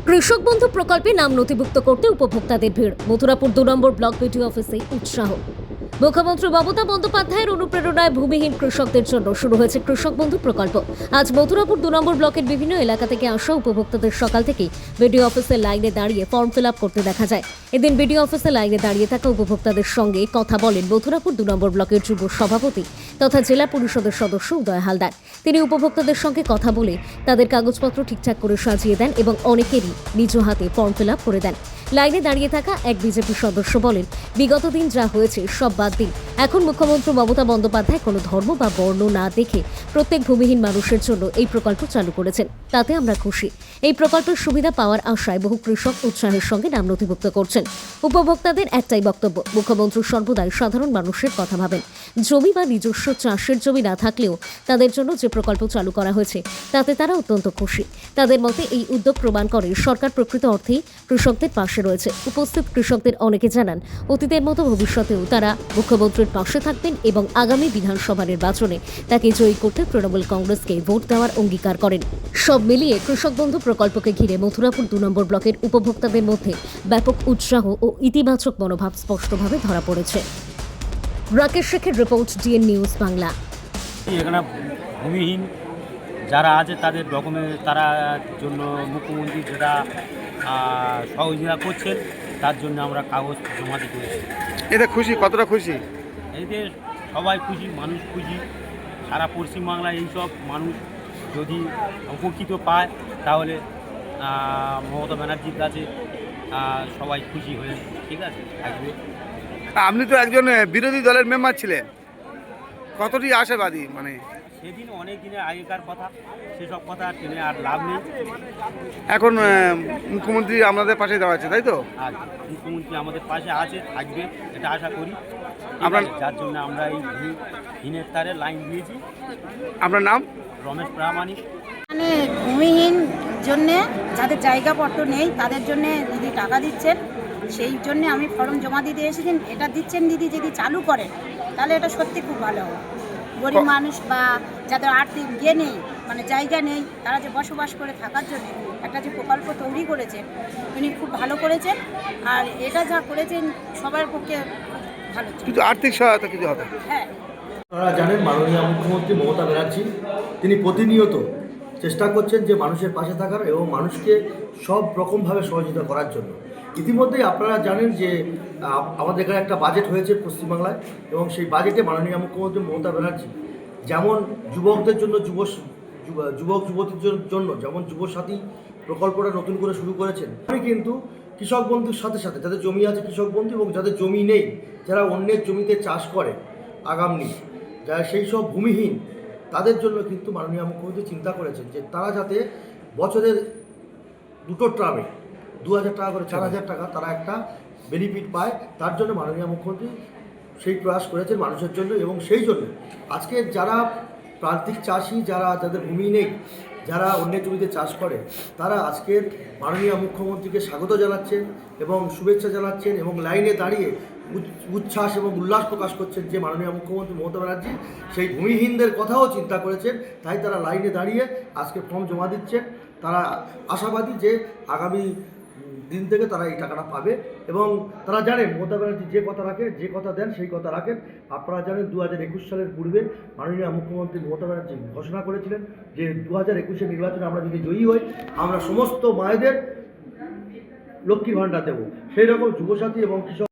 কৃষক বন্ধু প্রকল্পে নাম নথিভুক্ত করতে উপভোক্তাদের ভিড়। মথুরাপুর 2 নম্বর ব্লক বিডিও অফিসে উৎসাহ। মুখ্যমন্ত্রী মমতা বন্দ্যোপাধ্যায়ের অনুপ্রেরণায় ভূমিহীন কৃষকদের জন্য শুরু হয়েছে কৃষক বন্ধু প্রকল্প। আজ মথুরাপুর 2 নম্বর ব্লকের বিভিন্ন এলাকা থেকে আসা উপভোক্তাদের সকাল থেকেই বিডিও অফিসের লাইনে দাঁড়িয়ে ফর্ম ফিল আপ করতে দেখা যায়। এদিন বিডিও অফিসে লাইনে দাঁড়িয়ে থাকা উপভোক্তাদের সঙ্গে কথা বলেন মথুরাপুর 2 নম্বর ব্লকের যুব সভাপতি তথা জেলা পরিষদের সদস্য উদয় হালদার। তিনি উপভোক্তাদের সঙ্গে কথা বলে তাদের কাগজপত্র ঠিকঠাক করে সাজিয়ে দেন এবং অনেকেরই নিজ হাতে ফর্ম ফিল আপ করে দেন। লাইনে দাঁড়িয়ে থাকা এক বিজেপি সদস্য বলেন, বিগত দিন যা হয়েছে সব বাদ দিন। এখন মুখ্যমন্ত্রী মমতা বন্দ্যোপাধ্যায় কোনো ধর্ম বা বর্ণ না দেখে প্রত্যেক ভূমিহীন মানুষের জন্য এই প্রকল্প চালু করেছেন, তাতে আমরা খুশি। এই প্রকল্পের সুবিধা পাওয়ার আশায় বহু কৃষক উৎসাহের সঙ্গে নাম নথিভুক্ত করছেন। উপভোক্তাদের একটাই বক্তব্য, মুখ্যমন্ত্রী সর্বদাই সাধারণ মানুষের কথা ভাবেন। জমি বা নিজস্ব চাষের জমি না থাকলেও তাদের জন্য যে প্রকল্প চালু করা হয়েছে তাতে তারা অত্যন্ত খুশি। তাদের মতে এই উদ্যোগ প্রমাণ করে সরকার প্রকৃত অর্থেই কৃষকদের পাশে রয়েছে। উপস্থিত কৃষকদের অনেকে জানান, অতীতের মতো ভবিষ্যতেও তারা মুখ্যমন্ত্রীর পাশে থাকবেন এবং আগামী বিধানসভা নির্বাচনে তাকে জয়ী করতে তৃণমূল কংগ্রেসকে ভোট দেওয়ার অঙ্গীকার করেন। সব মিলিয়ে কৃষক বন্ধু প্রকল্পকে ঘিরে মথুরাপুর 2 নম্বর ব্লকের উপভোক্তাদের মধ্যে ব্যাপক উৎসাহ ও ইতিবাচক মনোভাব স্পষ্টভাবে ধরা পড়েছে। রাকেশ শেখের রিপোর্ট, ডিএন নিউজ বাংলা। এখানে ভূমিহীন যারা আছে তাদের ডকুমেন্ট তারা জন্য মুখ্যমন্ত্রী যেটা সহযোগিতা করছেন তার জন্য আমরা কাগজ জমা দিতে এসেছি। এতে খুশি, কতটা খুশি? এতে সবাই খুশি, মানুষ খুশি। সারা পশ্চিমবাংলায় এইসব মানুষ যদি উপকৃত পায় তাহলে মমতা ব্যানার্জির কাছে সবাই খুশি হয়ে ঠিক আছে থাকবে। আপনি তো একজন বিরোধী দলের মেম্বার ছিলেন, কতটি আশাবাদী? মানে সেদিন অনেক দিনের আগেকার কথা, সেসব কথা টেনে আর লাভ নেই। এখন মুখ্যমন্ত্রী আমাদের পাশে দাঁড়াচ্ছে, তাই তো? আর মুখ্যমন্ত্রী আমাদের পাশে আছে, থাকবে, এটা আশা করি। আপনার যার জন্য আমরা এই ভূমিহীনের তারে লাইন দিয়েছি। আপনার নাম? রমেশ প্রামাণিক। মানে ভূমিহীন জন্যে যাদের জায়গাপত্র নেই তাদের জন্য দিদি টাকা দিচ্ছেন, সেই জন্য আমি ফর্ম জমা দিতে এসেছেন। এটা দিচ্ছেন দিদি, যদি চালু করেন তাহলে এটা সত্যি খুব ভালো হবে। গরিব মানুষ বা যাদের আর্থিক ইয়ে নেই, মানে জায়গা নেই, তারা যে বসবাস করে থাকার জন্য একটা যে প্রকল্প তৈরি করেছেন উনি খুব ভালো করেছেন। আর এটা যা করেছেন সবার পক্ষে ভালো। কিছু আর্থিক সহায়তা কিছু হবে? হ্যাঁ, আপনারা জানেন মাননীয় মুখ্যমন্ত্রী মমতা ব্যানার্জি তিনি প্রতিনিয়ত চেষ্টা করছেন যে মানুষের পাশে থাকার এবং মানুষকে সব রকমভাবে সহযোগিতা করার জন্য। ইতিমধ্যেই আপনারা জানেন যে আমাদের এখানে একটা বাজেট হয়েছে পশ্চিমবাংলায়, এবং সেই বাজেটে মাননীয় মুখ্যমন্ত্রী মমতা ব্যানার্জি যেমন যুবকদের জন্য যুবক যুবতীর জন্য যেমন যুবসাথী প্রকল্পটা নতুন করে শুরু করেছেন, আমি কিন্তু কৃষক বন্ধুর সাথে সাথে যাদের জমি আছে কৃষক বন্ধু, এবং যাদের জমি নেই, যারা অন্যের জমিতে চাষ করে আগামী যারা সেই সব ভূমিহীন তাদের জন্য কিন্তু মাননীয় মুখ্যমন্ত্রী চিন্তা করেছেন যে তারা যাতে বছরের দুটো ট্রামে 2000 টাকা করে 4000 টাকা তারা একটা বেনিফিট পায়। তার জন্য মাননীয় মুখ্যমন্ত্রী সেই প্রয়াস করেছেন মানুষের জন্য, এবং সেই জন্য আজকে যারা প্রান্তিক চাষি, যাদের ভূমি নেই, যারা অন্যের জমিতে চাষ করে, তারা আজকের মাননীয় মুখ্যমন্ত্রীকে স্বাগত জানাচ্ছেন এবং শুভেচ্ছা জানাচ্ছেন এবং লাইনে দাঁড়িয়ে উচ্ছ্বাস এবং উল্লাস প্রকাশ করছেন যে মাননীয় মুখ্যমন্ত্রী মমতা ব্যানার্জি সেই ভূমিহীনদের কথাও চিন্তা করেছেন। তাই তারা লাইনে দাঁড়িয়ে আজকে ফর্ম জমা দিচ্ছেন। তারা আশাবাদী যে আগামী দিন থেকে তারা এই টাকাটা পাবে, এবং তারা জানেন মমতা ব্যানার্জি যে কথা রাখে, যে কথা দেন সেই কথা রাখেন। আপনারা জানেন 2021 সালের পূর্বে মাননীয় মুখ্যমন্ত্রী মমতা ব্যানার্জি ঘোষণা করেছিলেন যে 2021 নির্বাচনে আমরা যদি জয়ী হই আমরা সমস্ত মায়েদের লক্ষ্মীর ভাণ্ডার দেবো। সেই রকম যুবসাথী এবং কৃষক